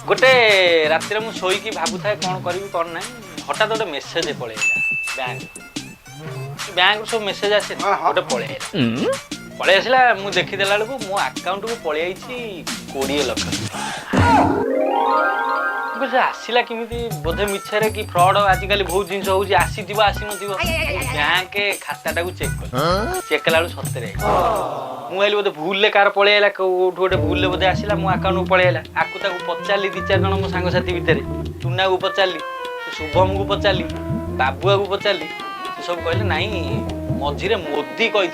गोटे रातिर मु शोईकी भाबुଥାଏ कौन करी कौन ना हठात गोटे मेसेज पलैला बैंक सब मेसेज आसे गोटे पलै आसला मु देखीदेला बेलू मो आकाउंट को पलि 20 लाख आसला किमिति बोधे मिछरे कि फ्रॉड आजिकल बहुत जिन होउची आसी आसी नथिबो बैंक खाता को चेक कला सतरे मुझे बोधे भूल ले कार पलैला गोटे भूल ले बोधे आसला मो आकाउंट को पलैला आकु ताकू पचारि 2-4 जन मो सांगसाथी भितर टुना को पचारि शुभम को पचारि बाबुआ को पचारि सब कहले नहीं मझिरे मोदी कही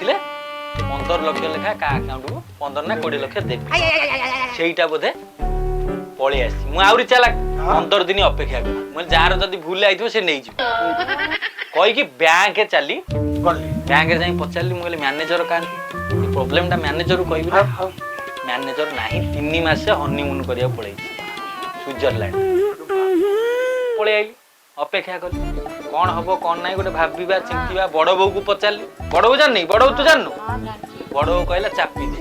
15 लाख लेखा का अकाउंट को 15 ना 20 लाख देबी सेईटा बोधे पलि आसी मु आउरी चला 15 दिन अपेक्षा कर मैं जार जदि भूल आइथिबो से नै जी कहि कि बैंक चली बैंक जाई पचारली मु कहले मैनेजर का प्रॉब्लम टा मैनेजर को कहबी मैनेजर नाही 3 मास हनीमून करिया पळै स्विट्जरलैंड पळै आइली अपेक्षा कर कौन हम कौन ना गोटे भाबा चिंता बड़ बो को पचारि बड़ बो जान बड़ तू जानू बड़ बो कहला चापी दे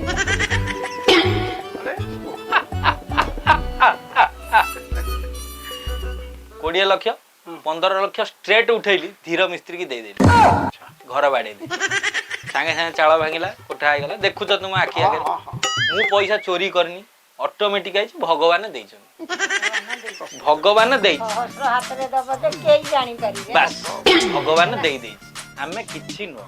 20 लाख 15 लाख स्ट्रेट उठेली धीर मिस्त्री की देदेली घर बाड़े सांगे सांगे चाल भांगला कोठा आईगला देखु तो तुम आखि आगे मु पैसा चोरी करनी ऑटोमेटिक आई भगवान देइछन भगवान देइछ बस भगवान देई देइछ आमे किछि न